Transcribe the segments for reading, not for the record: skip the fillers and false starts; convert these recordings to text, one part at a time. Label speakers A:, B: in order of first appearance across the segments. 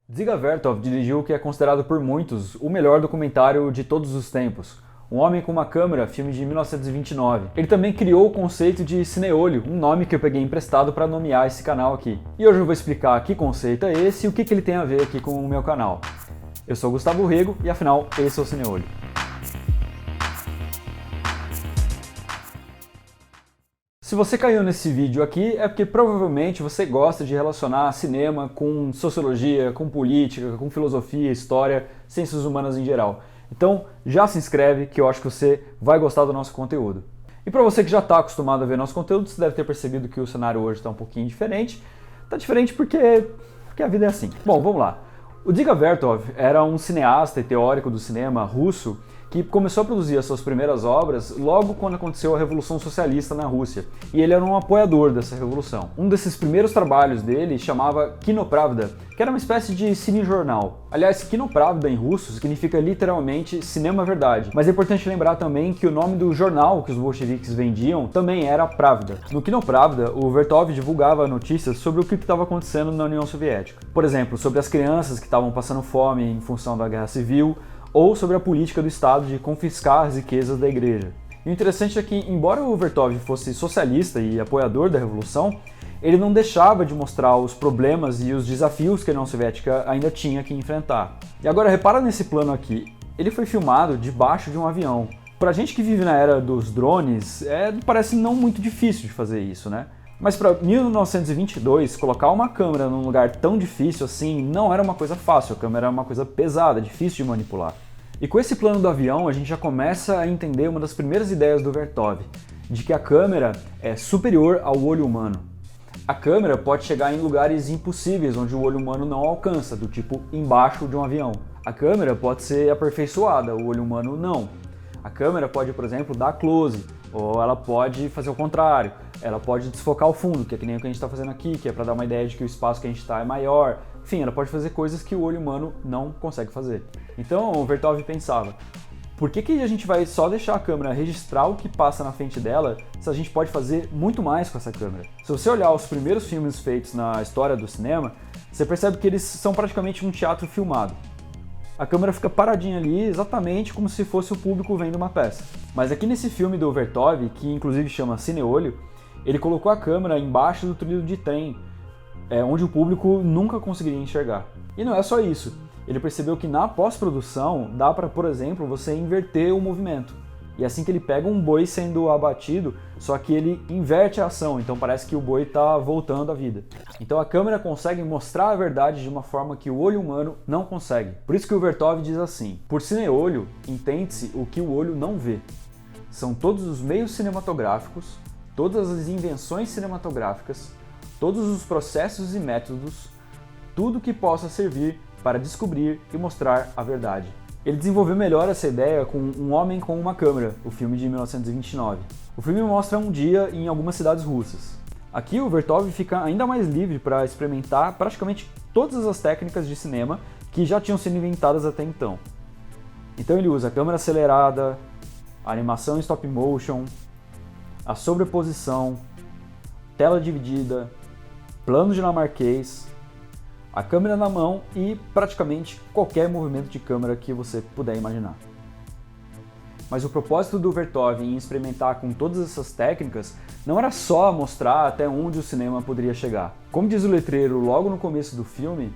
A: Dziga Vertov dirigiu o que é considerado por muitos o melhor documentário de todos os tempos, Um Homem com uma Câmera, filme de 1929. Ele também criou o conceito de cineolho, um nome que eu peguei emprestado para nomear esse canal aqui. E hoje eu vou explicar que conceito é esse e o que ele tem a ver aqui com o meu canal. Eu sou Gustavo Rego e afinal, esse é o Cineolho. Se você caiu nesse vídeo aqui é porque provavelmente você gosta de relacionar cinema com sociologia, com política, com filosofia, história, ciências humanas em geral. Então já se inscreve que eu acho que você vai gostar do nosso conteúdo. E para você que já está acostumado a ver nosso conteúdo, você deve ter percebido que o cenário hoje está um pouquinho diferente. Está diferente porque a vida é assim. Bom, vamos lá. O Dziga Vertov era um cineasta e teórico do cinema russo que começou a produzir as suas primeiras obras logo quando aconteceu a Revolução Socialista na Rússia, e ele era um apoiador dessa revolução. Um desses primeiros trabalhos dele chamava Kinopravda, que era uma espécie de cinejornal. Aliás, Kinopravda em russo significa literalmente Cinema Verdade, mas é importante lembrar também que o nome do jornal que os bolcheviques vendiam também era Pravda. No Kinopravda, o Vertov divulgava notícias sobre o que estava acontecendo na União Soviética. Por exemplo, sobre as crianças que estavam passando fome em função da Guerra Civil, ou sobre a política do Estado de confiscar as riquezas da igreja. E o interessante é que, embora o Vertov fosse socialista e apoiador da Revolução, ele não deixava de mostrar os problemas e os desafios que a União Soviética ainda tinha que enfrentar. E agora repara nesse plano aqui, ele foi filmado debaixo de um avião. Pra gente que vive na era dos drones, parece não muito difícil de fazer isso, né? Mas para 1922, colocar uma câmera num lugar tão difícil assim não era uma coisa fácil, a câmera era uma coisa pesada, difícil de manipular. E com esse plano do avião, a gente já começa a entender uma das primeiras ideias do Vertov, de que a câmera é superior ao olho humano. A câmera pode chegar em lugares impossíveis, onde o olho humano não alcança, do tipo embaixo de um avião. A câmera pode ser aperfeiçoada, o olho humano não. A câmera pode, por exemplo, dar close, ou ela pode fazer o contrário. Ela pode desfocar o fundo, que é que nem o que a gente está fazendo aqui, que é para dar uma ideia de que o espaço que a gente está é maior. Enfim, ela pode fazer coisas que o olho humano não consegue fazer. Então o Vertov pensava, por que a gente vai só deixar a câmera registrar o que passa na frente dela, se a gente pode fazer muito mais com essa câmera? Se você olhar os primeiros filmes feitos na história do cinema, você percebe que eles são praticamente um teatro filmado. A câmera fica paradinha ali, exatamente como se fosse o público vendo uma peça. Mas aqui nesse filme do Vertov, que inclusive chama Cineolho, ele colocou a câmera embaixo do trilho de trem, onde o público nunca conseguiria enxergar. E não é só isso. Ele percebeu que na pós-produção dá para, por exemplo, você inverter o movimento. E assim que ele pega um boi sendo abatido, só que ele inverte a ação, então parece que o boi está voltando à vida. Então a câmera consegue mostrar a verdade de uma forma que o olho humano não consegue. Por isso que o Vertov diz assim, por cineolho, entende-se o que o olho não vê. São todos os meios cinematográficos, todas as invenções cinematográficas, todos os processos e métodos, tudo que possa servir para descobrir e mostrar a verdade. Ele desenvolveu melhor essa ideia com Um Homem com uma Câmera, o filme de 1929. O filme mostra um dia em algumas cidades russas. Aqui o Vertov fica ainda mais livre para experimentar praticamente todas as técnicas de cinema que já tinham sido inventadas até então. Então ele usa a câmera acelerada, a animação em stop motion, a sobreposição, tela dividida, plano dinamarquês, a câmera na mão e praticamente qualquer movimento de câmera que você puder imaginar. Mas o propósito do Vertov em experimentar com todas essas técnicas não era só mostrar até onde o cinema poderia chegar. Como diz o letreiro logo no começo do filme,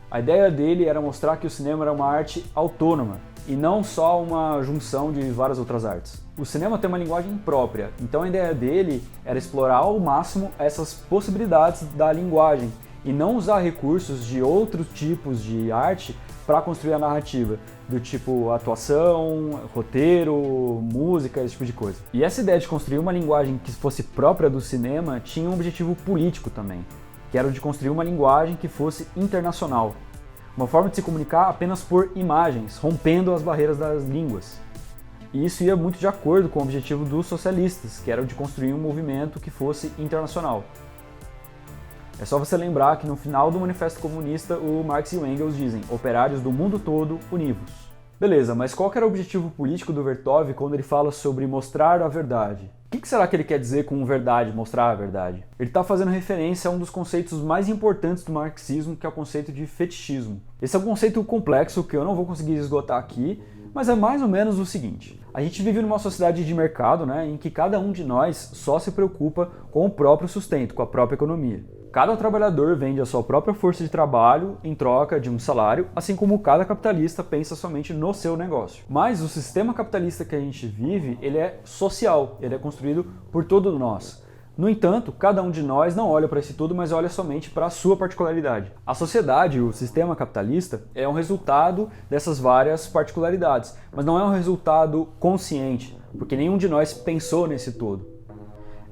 A: a ideia dele era mostrar que o cinema era uma arte autônoma e não só uma junção de várias outras artes. O cinema tem uma linguagem própria, então a ideia dele era explorar ao máximo essas possibilidades da linguagem e não usar recursos de outros tipos de arte para construir a narrativa, do tipo atuação, roteiro, música, esse tipo de coisa. E essa ideia de construir uma linguagem que fosse própria do cinema tinha um objetivo político também, que era o de construir uma linguagem que fosse internacional, uma forma de se comunicar apenas por imagens, rompendo as barreiras das línguas. E isso ia muito de acordo com o objetivo dos socialistas, que era o de construir um movimento que fosse internacional. É só você lembrar que no final do Manifesto Comunista, o Marx e o Engels dizem: operários do mundo todo, univos. Beleza, mas qual que era o objetivo político do Vertov quando ele fala sobre mostrar a verdade? O que será que ele quer dizer com verdade, mostrar a verdade? Ele está fazendo referência a um dos conceitos mais importantes do marxismo, que é o conceito de fetichismo. Esse é um conceito complexo que eu não vou conseguir esgotar aqui, mas é mais ou menos o seguinte. A gente vive numa sociedade de mercado, né, em que cada um de nós só se preocupa com o próprio sustento, com a própria economia. Cada trabalhador vende a sua própria força de trabalho em troca de um salário, assim como cada capitalista pensa somente no seu negócio. Mas o sistema capitalista que a gente vive, ele é social, ele é construído por todos nós. No entanto, cada um de nós não olha para esse todo, mas olha somente para a sua particularidade. A sociedade, o sistema capitalista, é um resultado dessas várias particularidades, mas não é um resultado consciente, porque nenhum de nós pensou nesse todo.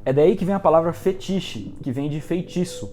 A: É daí que vem a palavra fetiche, que vem de feitiço.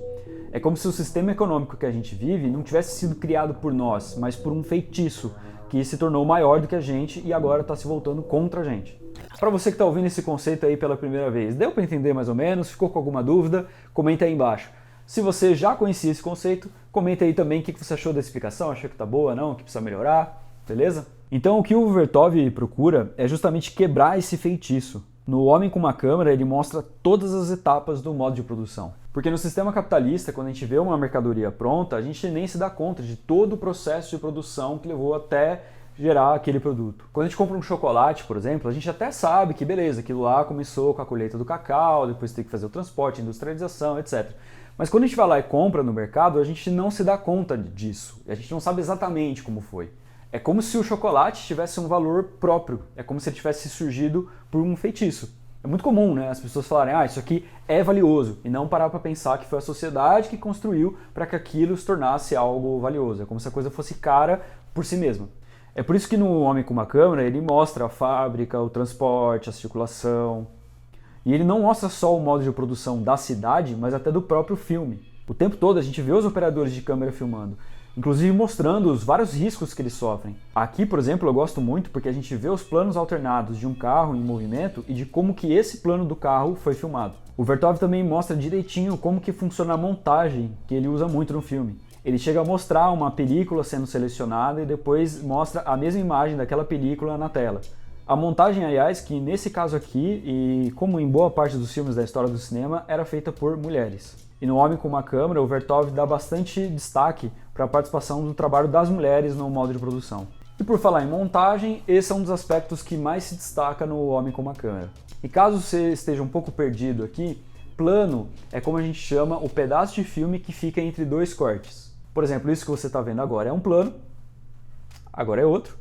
A: É como se o sistema econômico que a gente vive não tivesse sido criado por nós, mas por um feitiço, que se tornou maior do que a gente e agora está se voltando contra a gente. Para você que está ouvindo esse conceito aí pela primeira vez, deu para entender mais ou menos? Ficou com alguma dúvida? Comenta aí embaixo. Se você já conhecia esse conceito, comenta aí também o que você achou da explicação, achou que tá boa, não, que precisa melhorar, beleza? Então o que o Vertov procura é justamente quebrar esse feitiço. No Homem com uma Câmera, ele mostra todas as etapas do modo de produção. Porque no sistema capitalista, quando a gente vê uma mercadoria pronta, a gente nem se dá conta de todo o processo de produção que levou até gerar aquele produto. Quando a gente compra um chocolate, por exemplo, a gente até sabe que beleza, aquilo lá começou com a colheita do cacau, depois tem que fazer o transporte, a industrialização, etc. Mas quando a gente vai lá e compra no mercado, a gente não se dá conta disso. A gente não sabe exatamente como foi. É como se o chocolate tivesse um valor próprio. É como se ele tivesse surgido por um feitiço. É muito comum, né, as pessoas falarem, isso aqui é valioso, e não parar para pensar que foi a sociedade que construiu para que aquilo se tornasse algo valioso. É como se a coisa fosse cara por si mesma. É por isso que no Homem com uma Câmera ele mostra a fábrica, o transporte, a circulação. E ele não mostra só o modo de produção da cidade, mas até do próprio filme. O tempo todo a gente vê os operadores de câmera filmando, inclusive mostrando os vários riscos que eles sofrem. Aqui, por exemplo, eu gosto muito porque a gente vê os planos alternados de um carro em movimento e de como que esse plano do carro foi filmado. O Vertov também mostra direitinho como que funciona a montagem, que ele usa muito no filme. Ele chega a mostrar uma película sendo selecionada e depois mostra a mesma imagem daquela película na tela. A montagem, aliás, que nesse caso aqui, e como em boa parte dos filmes da história do cinema, era feita por mulheres. E no Homem com uma Câmera, o Vertov dá bastante destaque para a participação do trabalho das mulheres no modo de produção. E por falar em montagem, esse é um dos aspectos que mais se destaca no Homem com uma Câmera. E caso você esteja um pouco perdido aqui, plano é como a gente chama o pedaço de filme que fica entre dois cortes. Por exemplo, isso que você está vendo agora é um plano, agora é outro,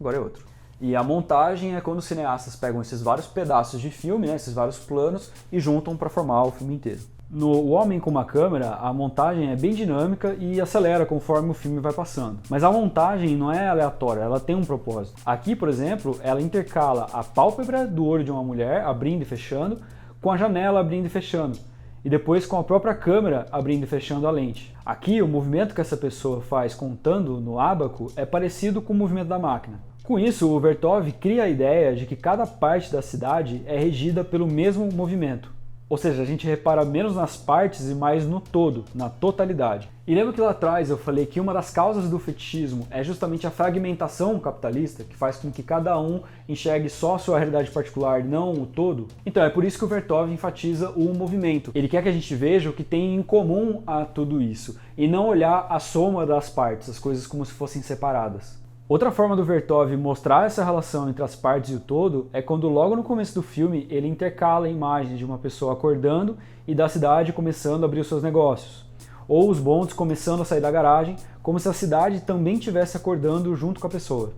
A: agora é outro. E a montagem é quando os cineastas pegam esses vários pedaços de filme, né, esses vários planos, e juntam para formar o filme inteiro. No O Homem com uma Câmera, a montagem é bem dinâmica e acelera conforme o filme vai passando. Mas a montagem não é aleatória, ela tem um propósito. Aqui, por exemplo, ela intercala a pálpebra do olho de uma mulher abrindo e fechando, com a janela abrindo e fechando. E depois com a própria câmera abrindo e fechando a lente. Aqui, o movimento que essa pessoa faz contando no ábaco é parecido com o movimento da máquina. Com isso, o Vertov cria a ideia de que cada parte da cidade é regida pelo mesmo movimento. Ou seja, a gente repara menos nas partes e mais no todo, na totalidade. E lembra que lá atrás eu falei que uma das causas do fetichismo é justamente a fragmentação capitalista, que faz com que cada um enxergue só a sua realidade particular, não o todo? Então é por isso que o Vertov enfatiza o movimento. Ele quer que a gente veja o que tem em comum a tudo isso, e não olhar a soma das partes, as coisas como se fossem separadas. Outra forma do Vertov mostrar essa relação entre as partes e o todo é quando logo no começo do filme ele intercala imagens de uma pessoa acordando e da cidade começando a abrir os seus negócios. Ou os bondes começando a sair da garagem, como se a cidade também estivesse acordando junto com a pessoa.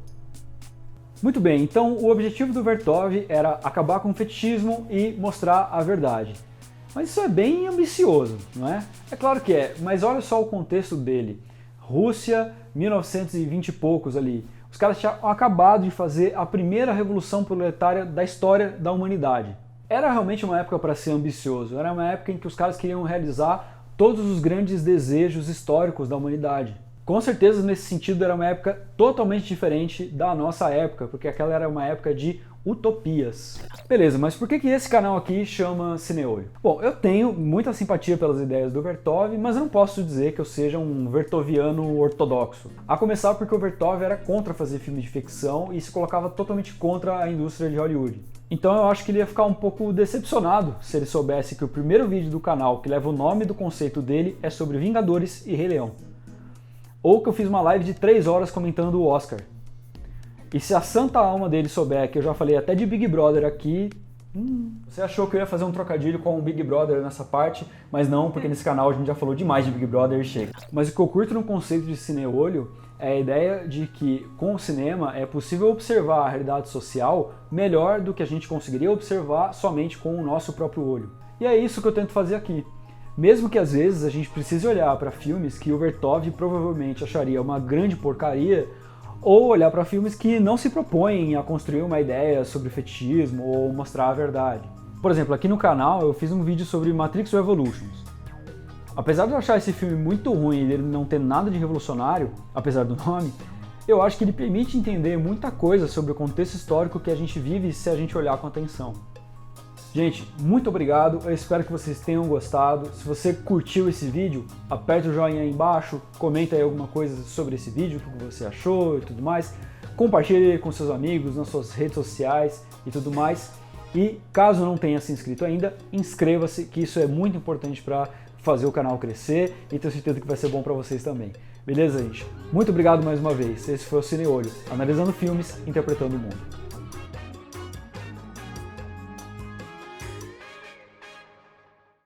A: Muito bem, então o objetivo do Vertov era acabar com o fetichismo e mostrar a verdade. Mas isso é bem ambicioso, não é? É claro que é, mas olha só o contexto dele. Rússia, 1920 e poucos ali. Os caras tinham acabado de fazer a primeira revolução proletária da história da humanidade. Era realmente uma época para ser ambicioso, era uma época em que os caras queriam realizar todos os grandes desejos históricos da humanidade. Com certeza, nesse sentido, era uma época totalmente diferente da nossa época, porque aquela era uma época de utopias. Beleza, mas por que esse canal aqui chama Cineolho? Bom, eu tenho muita simpatia pelas ideias do Vertov, mas eu não posso dizer que eu seja um vertoviano ortodoxo. A começar porque o Vertov era contra fazer filme de ficção e se colocava totalmente contra a indústria de Hollywood. Então eu acho que ele ia ficar um pouco decepcionado se ele soubesse que o primeiro vídeo do canal que leva o nome do conceito dele é sobre Vingadores e Rei Leão. Ou que eu fiz uma live de 3 horas comentando o Oscar. E se a santa alma dele souber que eu já falei até de Big Brother aqui, você achou que eu ia fazer um trocadilho com o Big Brother nessa parte, mas não, porque nesse canal a gente já falou demais de Big Brother e chega. Mas o que eu curto no conceito de cineolho é a ideia de que com o cinema é possível observar a realidade social melhor do que a gente conseguiria observar somente com o nosso próprio olho. E é isso que eu tento fazer aqui. Mesmo que às vezes a gente precise olhar para filmes que o Vertov provavelmente acharia uma grande porcaria, ou olhar para filmes que não se propõem a construir uma ideia sobre fetichismo ou mostrar a verdade. Por exemplo, aqui no canal eu fiz um vídeo sobre Matrix Revolutions. Apesar de eu achar esse filme muito ruim e dele não ter nada de revolucionário, apesar do nome, eu acho que ele permite entender muita coisa sobre o contexto histórico que a gente vive se a gente olhar com atenção. Gente, muito obrigado, eu espero que vocês tenham gostado. Se você curtiu esse vídeo, aperte o joinha aí embaixo, comenta aí alguma coisa sobre esse vídeo, o que você achou e tudo mais. Compartilhe com seus amigos, nas suas redes sociais e tudo mais. E caso não tenha se inscrito ainda, inscreva-se, que isso é muito importante para fazer o canal crescer e tenho certeza que vai ser bom para vocês também. Beleza, gente? Muito obrigado mais uma vez. Esse foi o Cineolho, analisando filmes, interpretando o mundo.